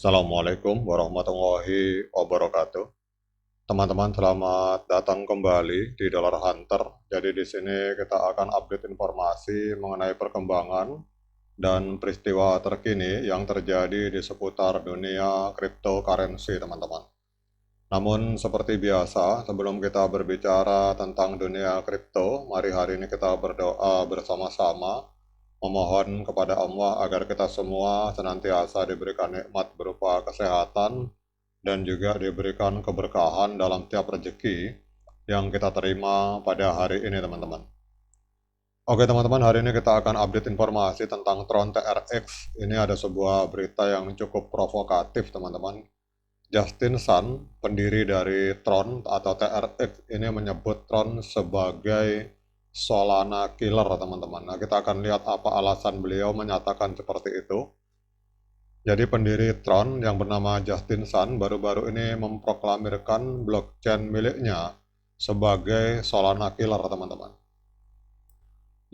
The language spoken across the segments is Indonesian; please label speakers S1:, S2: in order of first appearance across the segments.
S1: Assalamualaikum warahmatullahi wabarakatuh. Teman-teman, selamat datang kembali di Dollar Hunter. Jadi di sini kita akan update informasi mengenai perkembangan dan peristiwa terkini yang terjadi di seputar dunia cryptocurrency, teman-teman. Namun seperti biasa, sebelum kita berbicara tentang dunia kripto, mari hari ini kita berdoa bersama-sama memohon kepada Allah agar kita semua senantiasa diberikan nikmat berupa kesehatan dan juga diberikan keberkahan dalam tiap rezeki yang kita terima pada hari ini, teman-teman. Oke, teman-teman, hari ini kita akan update informasi tentang Tron TRX. Ini ada sebuah berita yang cukup provokatif, teman-teman. Justin Sun, pendiri dari Tron atau TRX, ini menyebut Tron sebagai Solana killer, teman-teman. Nah, kita akan lihat apa alasan beliau menyatakan seperti itu. Jadi pendiri Tron yang bernama Justin Sun baru-baru ini memproklamirkan blockchain miliknya sebagai Solana killer, teman-teman.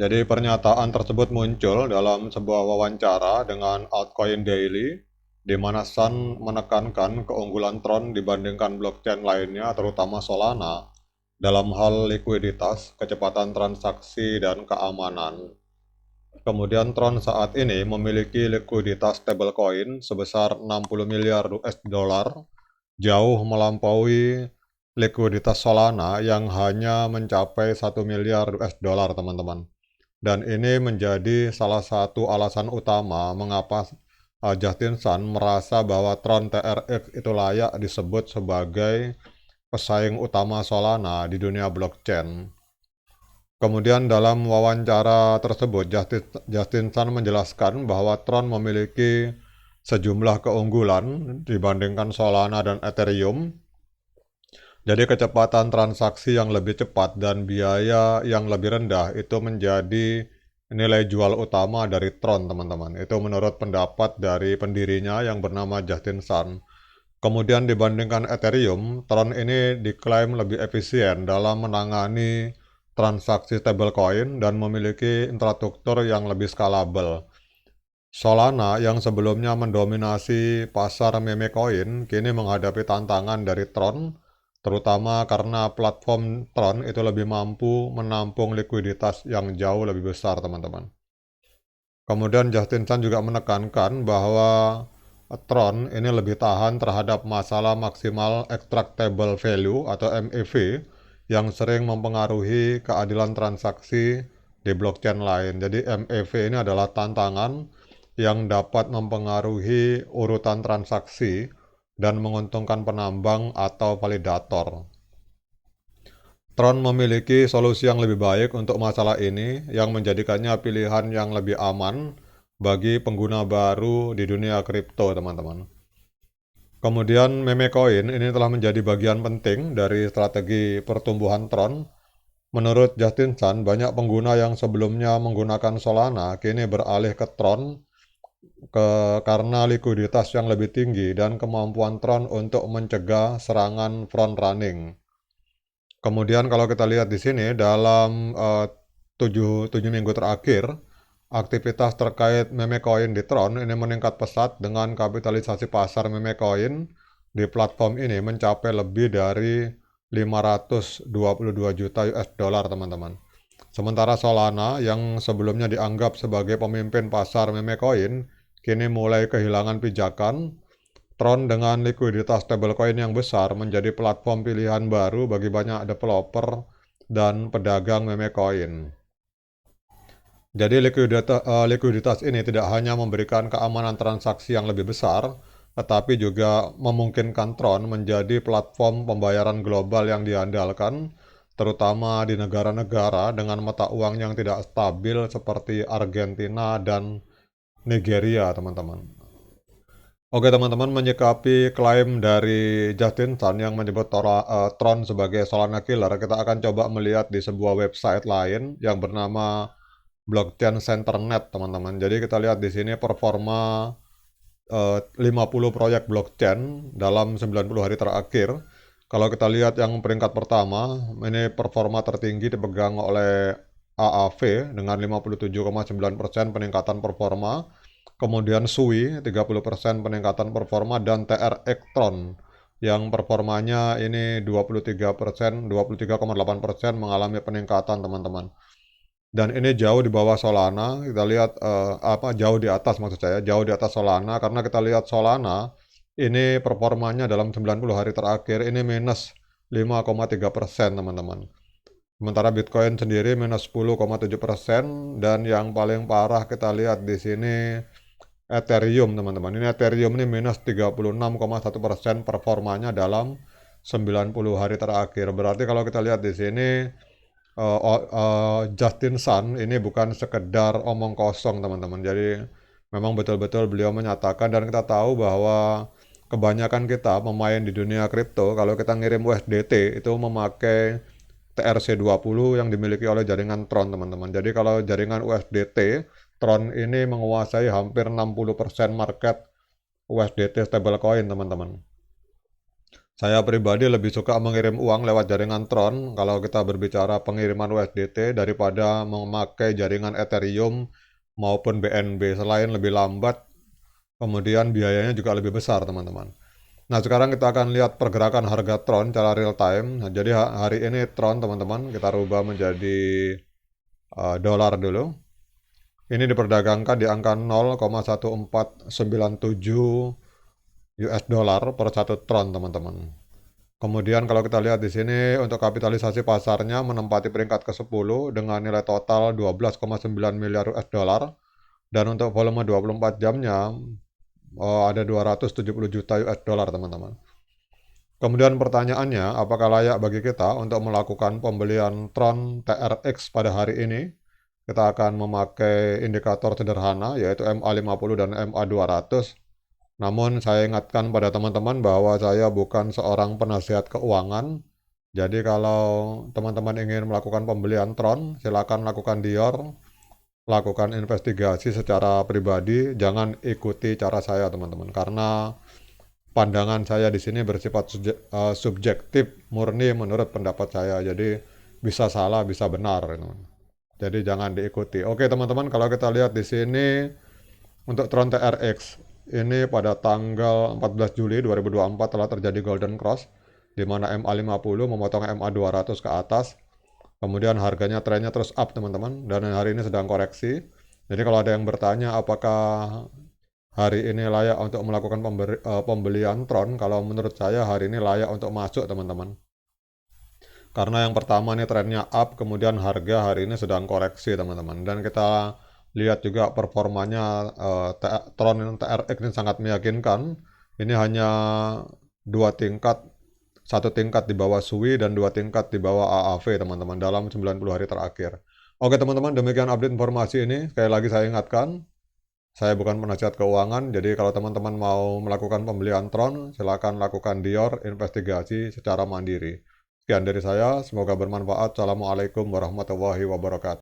S1: Jadi pernyataan tersebut muncul dalam sebuah wawancara dengan Altcoin Daily, di mana Sun menekankan keunggulan Tron dibandingkan blockchain lainnya, terutama Solana, dalam hal likuiditas, kecepatan transaksi, dan keamanan. Kemudian Tron saat ini memiliki likuiditas stablecoin sebesar 60 miliar US dollar, jauh melampaui likuiditas Solana yang hanya mencapai 1 miliar US dollar, teman-teman. Dan ini menjadi salah satu alasan utama mengapa Justin Sun merasa bahwa Tron TRX itu layak disebut sebagai pesaing utama Solana di dunia blockchain. Kemudian dalam wawancara tersebut, Justin Sun menjelaskan bahwa Tron memiliki sejumlah keunggulan dibandingkan Solana dan Ethereum. Jadi kecepatan transaksi yang lebih cepat dan biaya yang lebih rendah itu menjadi nilai jual utama dari Tron, teman-teman. Itu menurut pendapat dari pendirinya yang bernama Justin Sun. Kemudian dibandingkan Ethereum, Tron ini diklaim lebih efisien dalam menangani transaksi stablecoin dan memiliki infrastruktur yang lebih skalabel. Solana yang sebelumnya mendominasi pasar meme coin kini menghadapi tantangan dari Tron, terutama karena platform Tron itu lebih mampu menampung likuiditas yang jauh lebih besar, teman-teman. Kemudian Justin Sun juga menekankan bahwa Tron ini lebih tahan terhadap masalah maksimal extractable value atau MEV yang sering mempengaruhi keadilan transaksi di blockchain lain. Jadi MEV ini adalah tantangan yang dapat mempengaruhi urutan transaksi dan menguntungkan penambang atau validator. Tron memiliki solusi yang lebih baik untuk masalah ini yang menjadikannya pilihan yang lebih aman bagi pengguna baru di dunia kripto, teman-teman. Kemudian meme coin ini telah menjadi bagian penting dari strategi pertumbuhan Tron. Menurut Justin Sun, banyak pengguna yang sebelumnya menggunakan Solana kini beralih ke Tron karena likuiditas yang lebih tinggi dan kemampuan Tron untuk mencegah serangan front running. Kemudian kalau kita lihat di sini dalam 7 minggu terakhir, aktivitas terkait meme coin di Tron ini meningkat pesat dengan kapitalisasi pasar meme coin di platform ini mencapai lebih dari 522 juta US dollar, teman-teman. Sementara Solana yang sebelumnya dianggap sebagai pemimpin pasar meme coin kini mulai kehilangan pijakan. Tron dengan likuiditas stablecoin yang besar menjadi platform pilihan baru bagi banyak developer dan pedagang meme coin. Jadi likuiditas ini tidak hanya memberikan keamanan transaksi yang lebih besar, tetapi juga memungkinkan Tron menjadi platform pembayaran global yang diandalkan, terutama di negara-negara dengan mata uang yang tidak stabil seperti Argentina dan Nigeria, teman-teman. Oke, teman-teman, menyikapi klaim dari Justin Sun yang menyebut Tron sebagai Solana killer, kita akan coba melihat di sebuah website lain yang bernama Blockchain Center.net, teman-teman. Jadi kita lihat di sini performa 50 proyek blockchain dalam 90 hari terakhir. Kalau kita lihat yang peringkat pertama, ini performa tertinggi dipegang oleh AAV dengan 57,9% peningkatan performa. Kemudian SUI 30% peningkatan performa, dan TRX Tron yang performanya ini 23%, 23,8% mengalami peningkatan, teman-teman. Dan ini jauh di bawah Solana. Kita lihat jauh di atas, maksud saya jauh di atas Solana, karena kita lihat Solana ini performanya dalam 90 hari terakhir ini minus 5,3%, teman-teman. Sementara Bitcoin sendiri minus 10,7%, dan yang paling parah kita lihat di sini Ethereum, teman-teman. Ini Ethereum ini minus 36,1% performanya dalam 90 hari terakhir. Berarti kalau kita lihat di sini Justin Sun ini bukan sekedar omong kosong, teman-teman. Jadi memang betul-betul beliau menyatakan, dan kita tahu bahwa kebanyakan kita pemain di dunia kripto kalau kita ngirim USDT itu memakai TRC20 yang dimiliki oleh jaringan Tron, teman-teman. Jadi kalau jaringan USDT, Tron ini menguasai hampir 60% market USDT stablecoin, teman-teman. Saya pribadi lebih suka mengirim uang lewat jaringan Tron kalau kita berbicara pengiriman USDT daripada memakai jaringan Ethereum maupun BNB. Selain lebih lambat, kemudian biayanya juga lebih besar, teman-teman. Nah, sekarang kita akan lihat pergerakan harga Tron secara real time. Nah, jadi hari ini Tron, teman-teman, kita rubah menjadi dolar dulu. Ini diperdagangkan di angka 0,1497 US dollar per 1 Tron, teman-teman. Kemudian kalau kita lihat di sini untuk kapitalisasi pasarnya menempati peringkat ke-10 dengan nilai total 12,9 miliar US dollar, dan untuk volume 24 jamnya ada 270 juta US dollar, teman-teman. Kemudian pertanyaannya, apakah layak bagi kita untuk melakukan pembelian Tron TRX pada hari ini? Kita akan memakai indikator sederhana yaitu MA50 dan MA200. Namun saya ingatkan pada teman-teman bahwa saya bukan seorang penasihat keuangan. Jadi kalau teman-teman ingin melakukan pembelian Tron, silakan lakukan Dior, lakukan investigasi secara pribadi, jangan ikuti cara saya, teman-teman. Karena pandangan saya di sini bersifat subjektif, murni menurut pendapat saya. Jadi bisa salah, bisa benar, teman. Jadi jangan diikuti. Oke, teman-teman, kalau kita lihat di sini untuk Tron TRX ini pada tanggal 14 Juli 2024 telah terjadi golden cross di mana MA50 memotong MA200 ke atas. Kemudian harganya trennya terus up, teman-teman, dan hari ini sedang koreksi. Jadi kalau ada yang bertanya apakah hari ini layak untuk melakukan pembelian Tron, kalau menurut saya hari ini layak untuk masuk, teman-teman. Karena yang pertama ini trennya up, kemudian harga hari ini sedang koreksi, teman-teman. Dan kita lihat juga performanya Tron TRX ini sangat meyakinkan. Ini hanya satu tingkat di bawah SUI dan dua tingkat di bawah AAV, teman-teman, dalam 90 hari terakhir. Oke, teman-teman, demikian update informasi ini. Sekali lagi saya ingatkan, saya bukan penasihat keuangan, jadi kalau teman-teman mau melakukan pembelian Tron, silakan lakukan Dior investigasi secara mandiri. Sekian dari saya, semoga bermanfaat. Assalamualaikum warahmatullahi wabarakatuh.